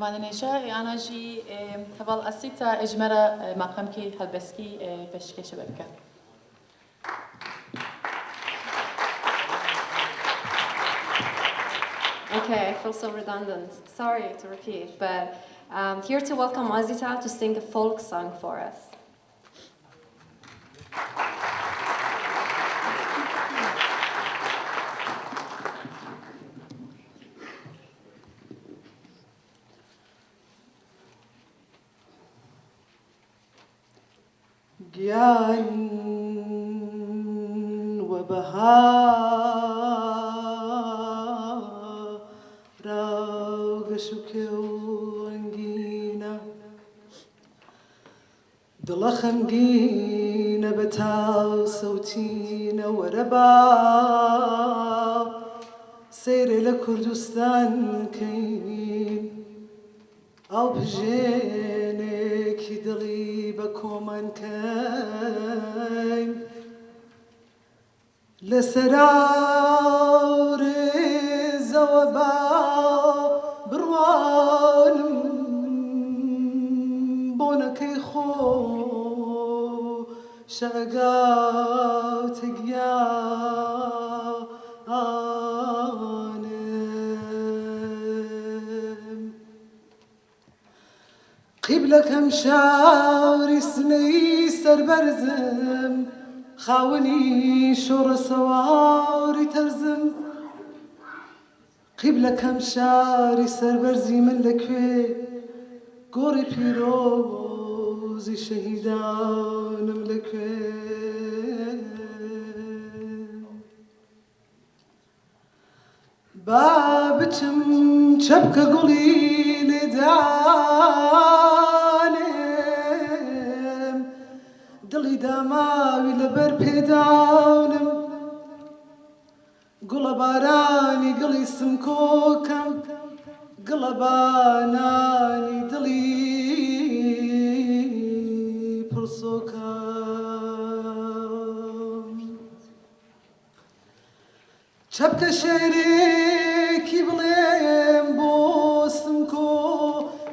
ماننێژە ئاناژی هەواڵ ئەسیتا ئەژمەرە ماقەمکی هەلبەسکی پێشکەشە بکە. Okay, I feel so redundant. Sorry to repeat, but here to welcome Azita to sing a folk song for us. گیان و بەهار گەش و کێوەنگینە دڵە خەمگینە بە تاو سەوتینە وەرە با سەیرێ لە کوردستان کەین ئەو بژێنێکی دڵی بە کۆمان کەین لەسەرا ڕێزەوە با بڕوانم بۆنەکەی خۆش ئەگاتە گیانم قیبلەکەم شاوری سنەی سەربەرزم خاوەنی شۆڕە سەواری تەرزم قیبلەکەم شاری سەربەرزی من لەکوێ گۆڕی پیرۆزی شەهیدانم لەکوێ با بچم چەپکە گوڵی لێدانم دڵی داماوی لەبەر پێداونم گوڵە بارانی گڵی سمکۆکەم گڵە بانانی دڵی پرسۆکەم چەپکە شێرێکی بڵێم بۆ سمکۆ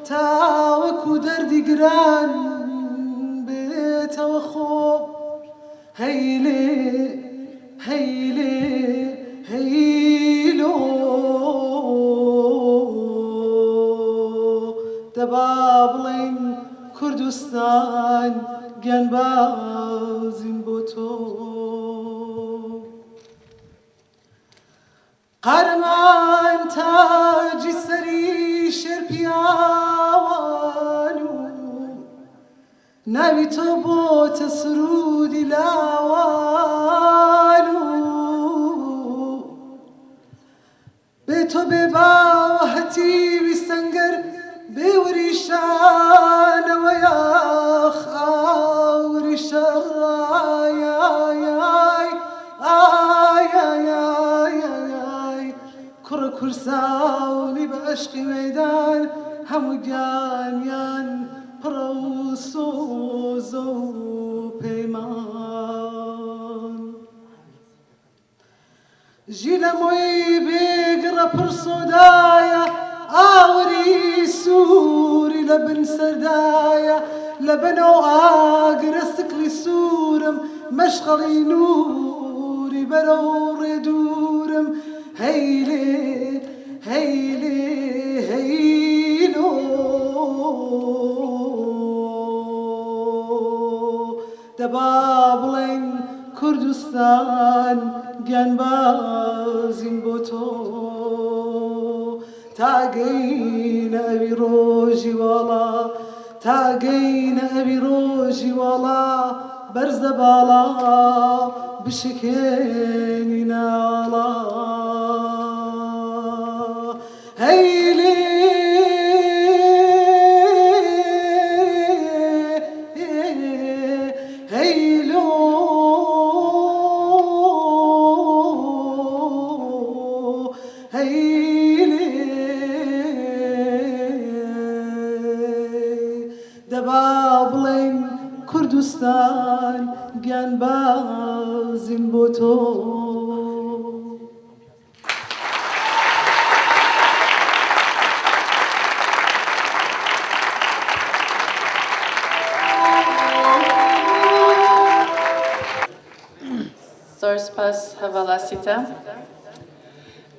تاوەکو دەردی گران بێتەوە خۆ هەیلێ هەیلێ هەیلۆ دەبا بڵێن کوردستان گیانبازیم بۆ تۆ قارەمان تاجی سەری شێرپیاوان و ناوی تۆ بۆتە سرودی لاوان و بێ تۆ بێ باوە هەتیوی سەنگەر بێ وریشانەوە یاخ ئاوریشە کوڕە کورساوی بە عەشقی مەیدان هەموو گیانیان پڕە و سۆزە و پەیمان ژی لە مۆی بێگڕە پڕ سۆدایە ئاوری سووری لە بن سەردایە لە بنەو ئاگرە سکلی سوورم مەشقەڵی نووری بەرەو ڕێدوورم هەیلێ هەیلێ هەیلۆ دەبا بڵێن کوردستان گیانبازیم بۆ تۆ تاگەینە ئەوی ڕۆژی واڵا تاگەینە ئەوی ڕۆژی واڵا بەرزە باڵا بشکێنی ناڵا هەیلێ هەیلۆ هەیلێ دەبا بڵێن کوردستان گیانبازیم بۆ تۆ سپاس هەڤاڵاسیتە.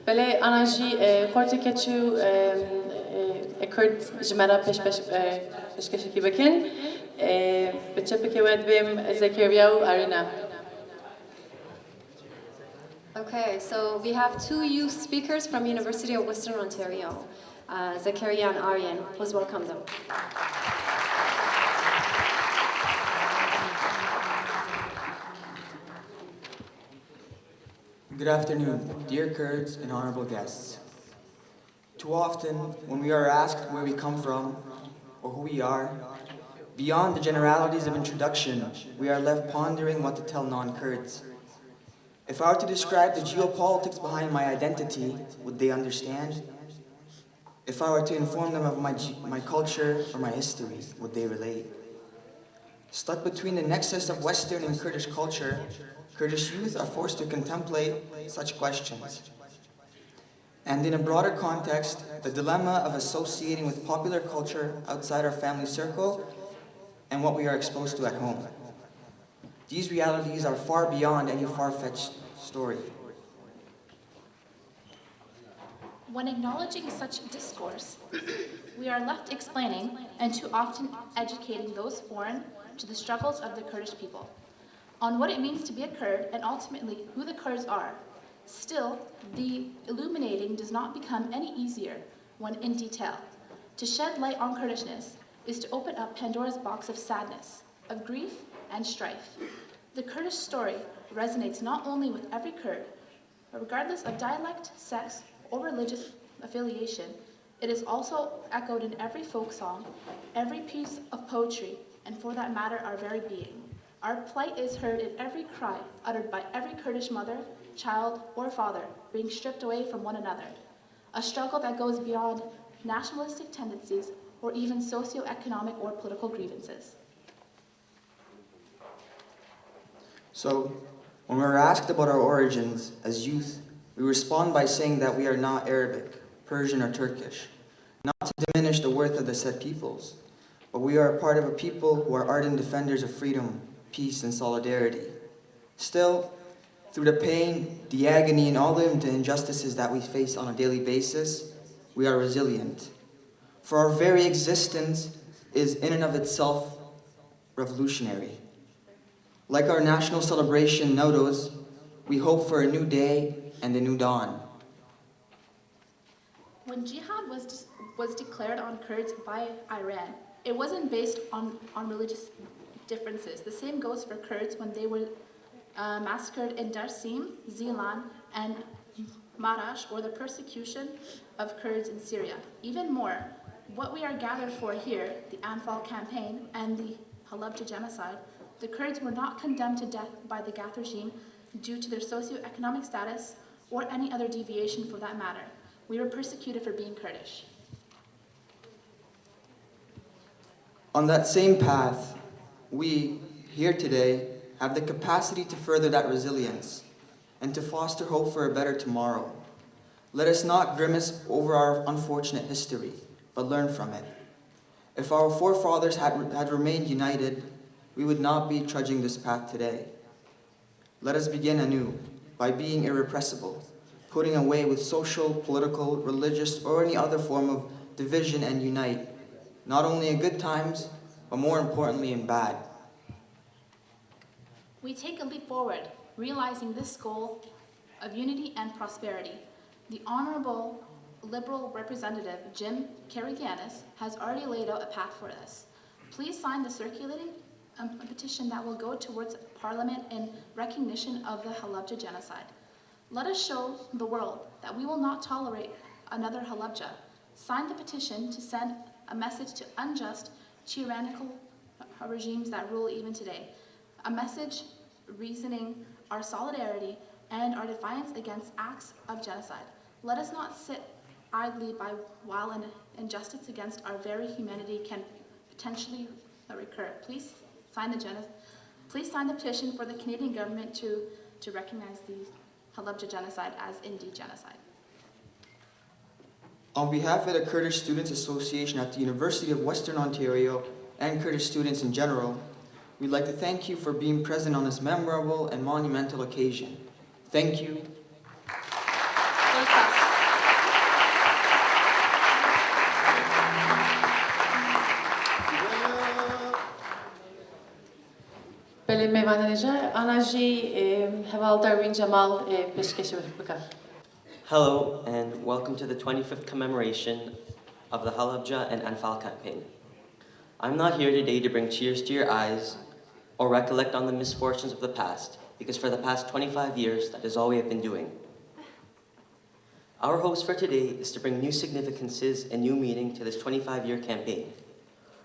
بەڵێ ئاناژی خۆرتێکەچ و کورد ژمارە پێشکەشێکی بکەن بچە بکەوێت بێم زەکەریا و ئارینا. Okay, so we have two youth speakers from University of Western Ontario, Zakaria and Aryan. Please welcome them. Good afternoon, dear Kurds and honorable guests. Too often, when we are asked where we come from or who we are, beyond the generalities of introduction, we are left pondering what to tell non-Kurds. If I were to describe the geopolitics behind my identity, would they understand? If I were to inform them of my culture or my history, would they relate? Stuck between the nexus of Western and Kurdish culture, Kurdish youth are forced to contemplate such questions. And in a broader context, the dilemma of associating with popular culture outside our family circle and what we are exposed to at home. These realities are far beyond any far-fetched story. When acknowledging such discourse, we are left explaining and too often educating those foreign to the struggles of the Kurdish people, on what it means to be a Kurd and ultimately who the Kurds are. Still, the illuminating does not become any easier when in detail. To shed light on Kurdishness is to open up Pandora's box of sadness, of grief and strife. The Kurdish story resonates not only with every Kurd, but regardless of dialect, sex, or religious affiliation, it is also echoed in every folk song, every piece of poetry, and for that matter, our very being. Our plight is heard in every cry uttered by every Kurdish mother, child, or father being stripped away from one another. A struggle that goes beyond nationalistic tendencies or even socio-economic or political grievances. So, when we're asked about our origins as youth, we respond by saying that we are not Arabic, Persian, or Turkish, not to diminish the worth of the said peoples, but we are a part of a people who are ardent defenders of freedom, peace, and solidarity. Still, through the pain, the agony, and all the injustices that we face on a daily basis, we are resilient. For our very existence is in and of itself revolutionary. Like our national celebration Nowruz, we hope for a new day and a new dawn. When jihad was declared on Kurds by Iran, it wasn't based on religious differences. The same goes for Kurds when they were massacred in Darsim, Zilan, and Marash, or the persecution of Kurds in Syria. Even more, what we are gathered for here, the Anfal campaign and the Halabja genocide, the Kurds were not condemned to death by the Gaath regime due to their socio-economic status or any other deviation for that matter. We were persecuted for being Kurdish. On that same path, we, here today, have the capacity to further that resilience and to foster hope for a better tomorrow. Let us not grimace over our unfortunate history, but learn from it. If our forefathers had remained united, we would not be trudging this path today. Let us begin anew by being irrepressible, putting away with social, political, religious, or any other form of division and unite, not only in good times, but more importantly in bad. We take a leap forward, realizing this goal of unity and prosperity. The Honorable Liberal Representative Jim Karagianis has already laid out a path for this. Please sign the circulating petition that will go towards Parliament in recognition of the Halabja genocide. Let us show the world that we will not tolerate another Halabja. Sign the petition to send a message to unjust, tyrannical regimes that rule even today. A message reasoning our solidarity and our defiance against acts of genocide. Let us not sit idly by while an injustice against our very humanity can potentially recur. Please sign the petition for the Canadian government to recognize the Halabja genocide as indeed genocide. On behalf of the Kurdish Students Association at the University of Western Ontario and Kurdish students in general, we'd like to thank you for being present on this memorable and monumental occasion. Thank you. بله میوانه نجا آنا جی هوال داروین جمال پیشکش بکن. Hello, and welcome to the 25th commemoration of the Halabja and Anfal campaign. I'm not here today to bring tears to your eyes or recollect on the misfortunes of the past, because for the past 25 years, that is all we have been doing. Our host for today is to bring new significances and new meaning to this 25-year campaign.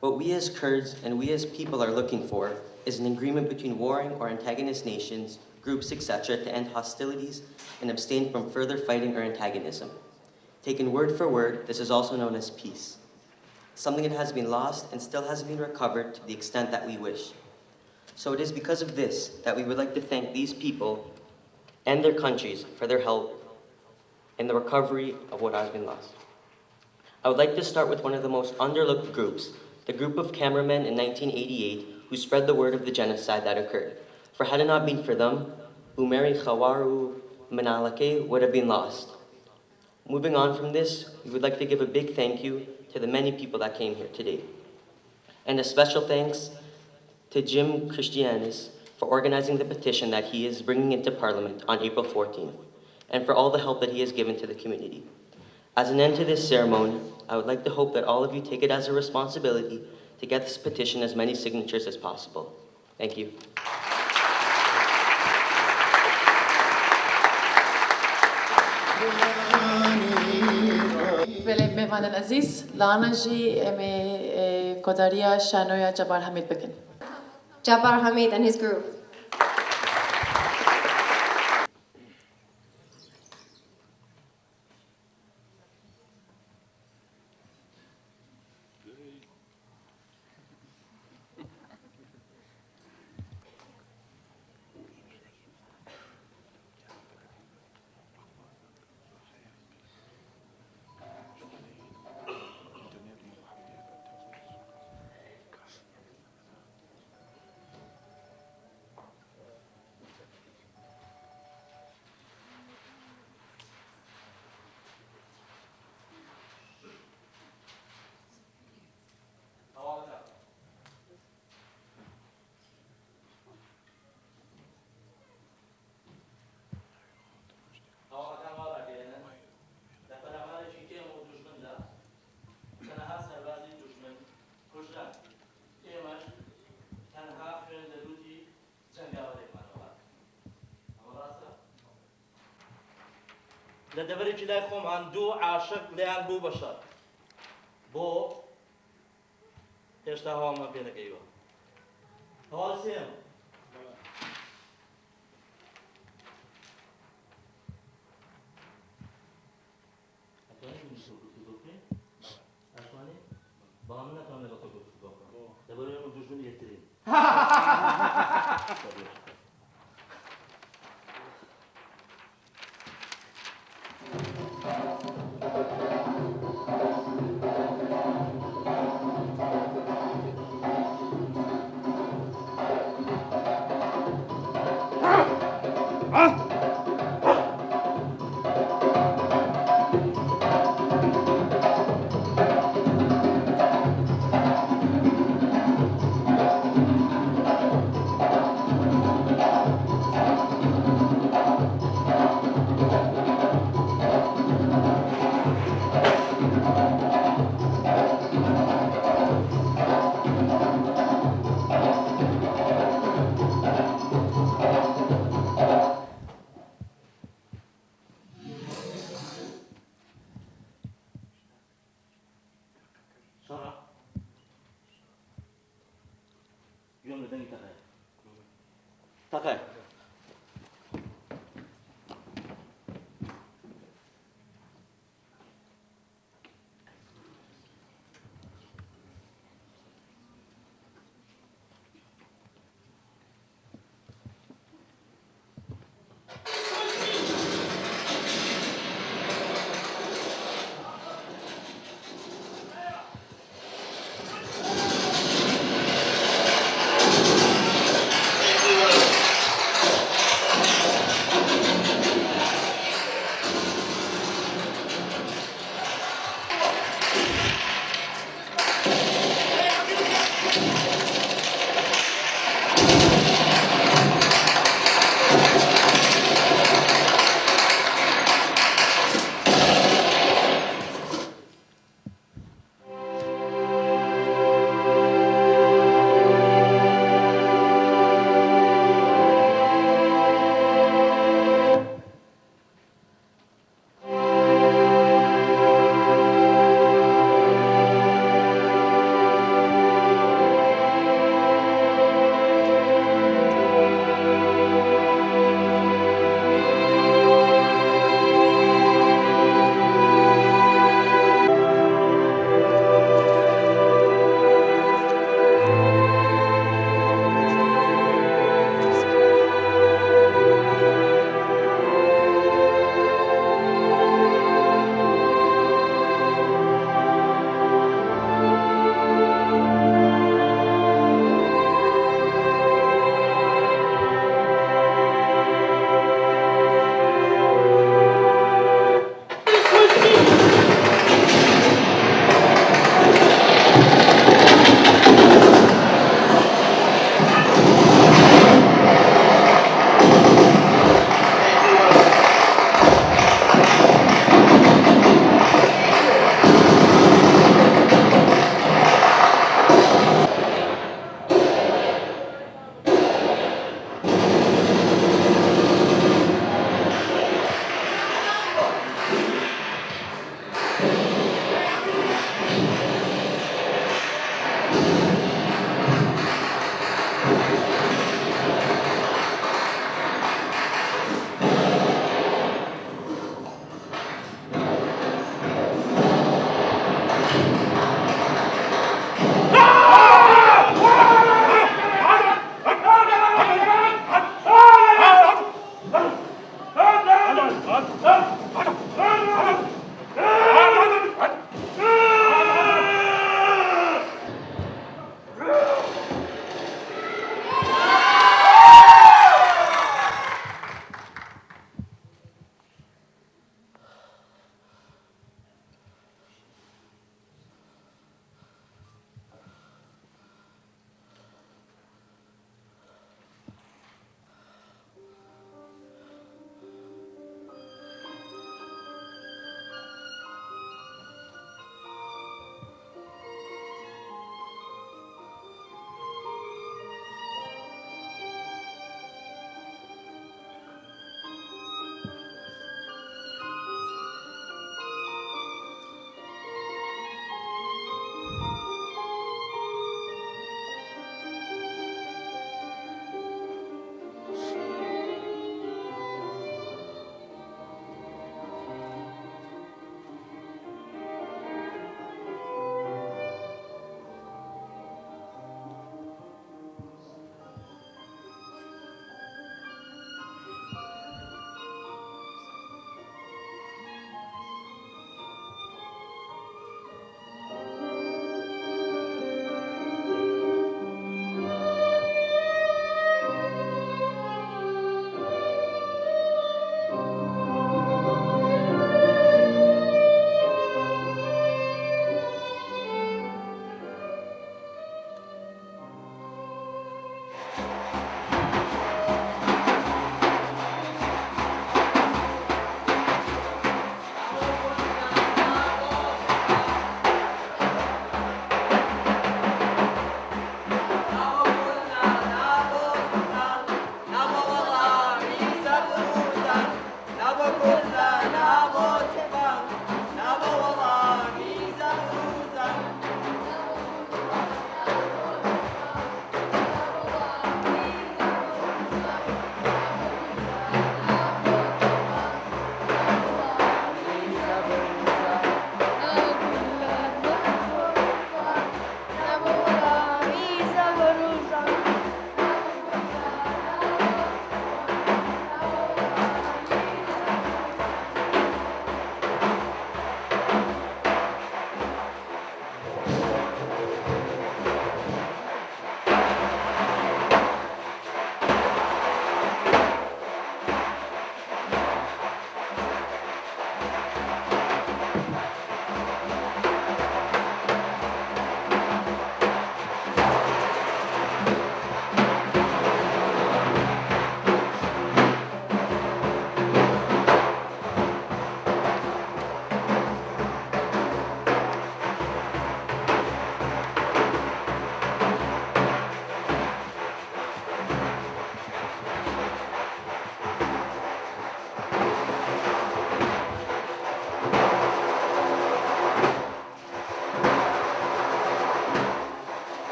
What we as Kurds and we as people are looking for is an agreement between warring or antagonist nations, groups, etc., to end hostilities and abstain from further fighting or antagonism. Taken word for word, this is also known as peace. Something that has been lost and still hasn't been recovered to the extent that we wish. So it is because of this that we would like to thank these people and their countries for their help in the recovery of what has been lost. I would like to start with one of the most underlooked groups, the group of cameramen in 1988 who spread the word of the genocide that occurred. For had it not been for them, Umeri Khawaru Manalake would have been lost. Moving on from this, we would like to give a big thank you to the many people that came here today. And a special thanks to Jim Christianis for organizing the petition that he is bringing into Parliament on April 14th, and for all the help that he has given to the community. As an end to this ceremony, I would like to hope that all of you take it as a responsibility to get this petition as many signatures as possible. Thank you. بله میوان عزیز لانا جی امی کداریا شانویا جبار حمید بکن. Jabbar Hamid and his group. لدبرێکی لای خۆمان دوو عاشق لێیان بوو بەشەر بۆ هێشتا هەواڵمان پێ نەکەیوە هەواڵ سێم بەڵام من نەتوانم لەگەڵ تۆ گفتوگۆ بکەم لەبەرەوەی ئێمە دوژمن یەکترین تقي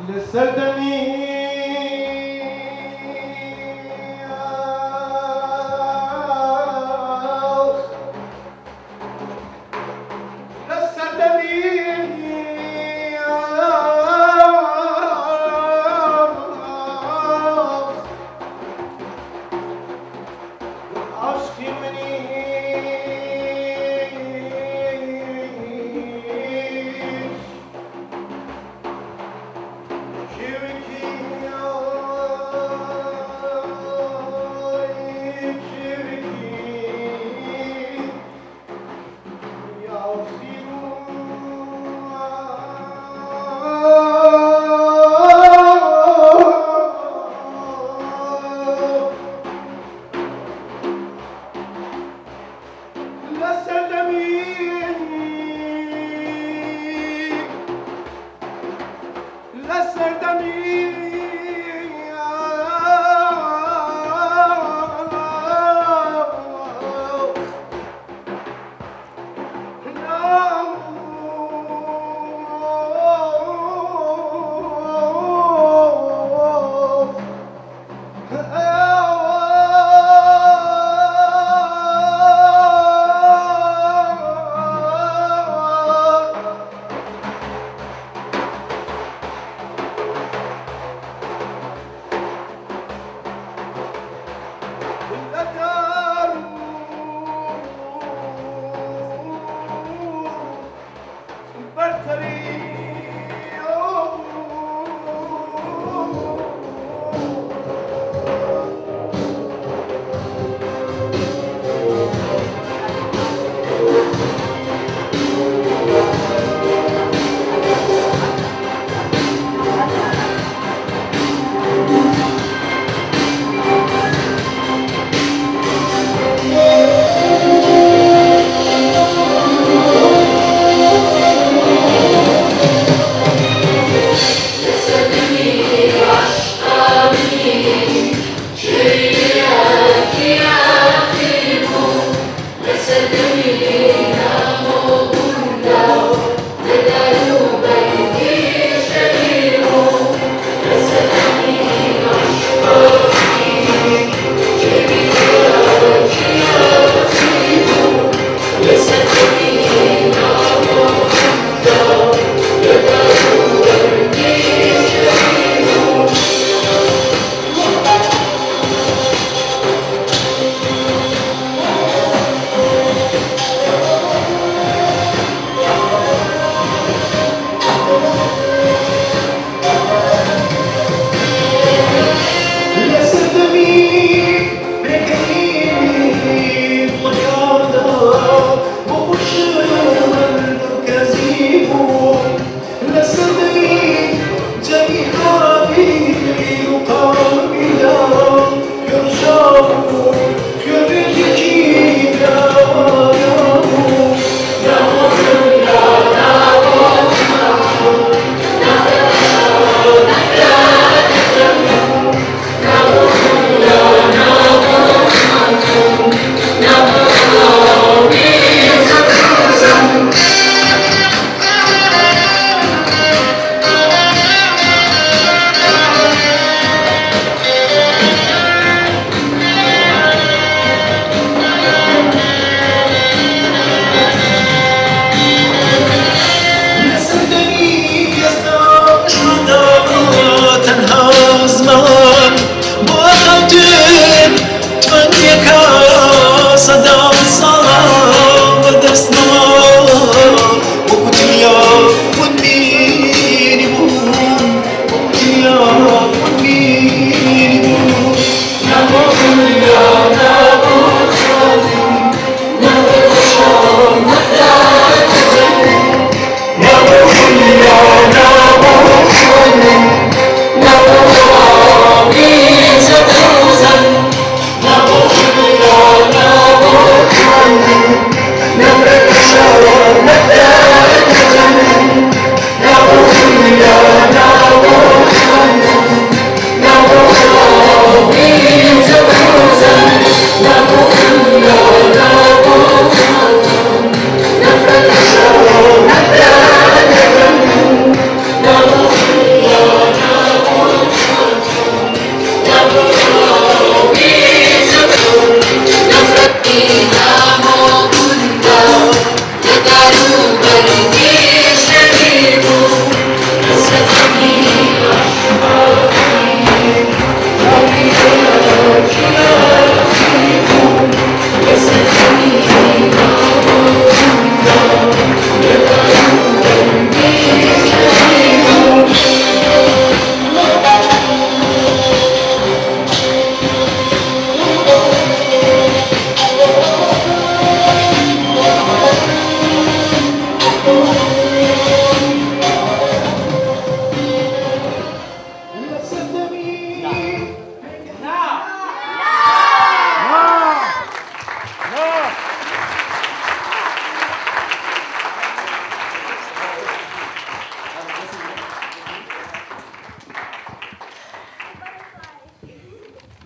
لسردني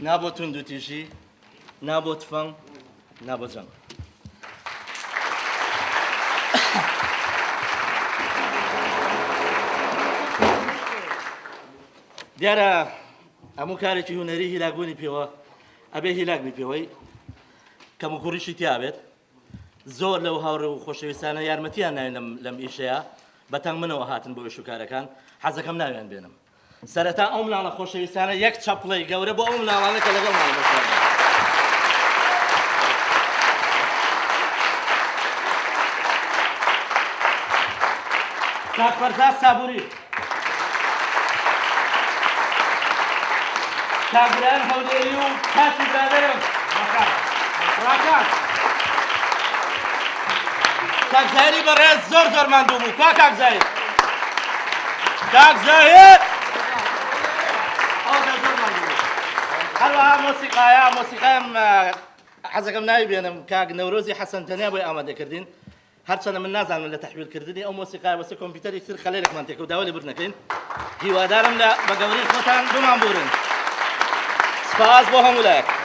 نابۆ تونند و تیژی نابۆ تفەنگ نابۆ جەنگ دیارە هەموو کارێکی هونەری هیلاکبوونی پێوە ئەبێ هیلاکبی پێوەی کەم و کوڕیشی تیابێت زۆر لەو هاوڕێ و خۆشەویستانە یارمەتیان ناوێن لەم ئیشەیە بەتەنگ منەوە هاتن بۆ ئێشوکارەکان حەزەکەم ناوێن بێنم سەرەتا ئەو ملاڵە خۆشەویستانە یەک چەپڵەی گەورە بۆ ئەو ملاڵانە کە لەگەڵ ماڵ کاک فەرزاد سابووری کاگران هەولێری و کاتی برادەرم ڕاکان کاک زاهیری بەڕێز زۆر زۆر ماندوو بوو کا کاک زاهیر کاک زاهیر ئەودا زۆر ماندوو بوو هەروەها مۆسیقایم حەزەکەم ناوی بێنم کاک نەورۆزی حەسەنتەنیا بۆی ئامادەکردین هەرچەندە من نازانم لە تەحویلکردنی ئەو مۆسیقای وەسە کۆمپیوتەری تر خەلێرێکمان تێکە و داوا لێبور نەکەین هیوادارم لە بە گەورەی خۆتان دوومان بورن سپاس بۆ هەموو لایەک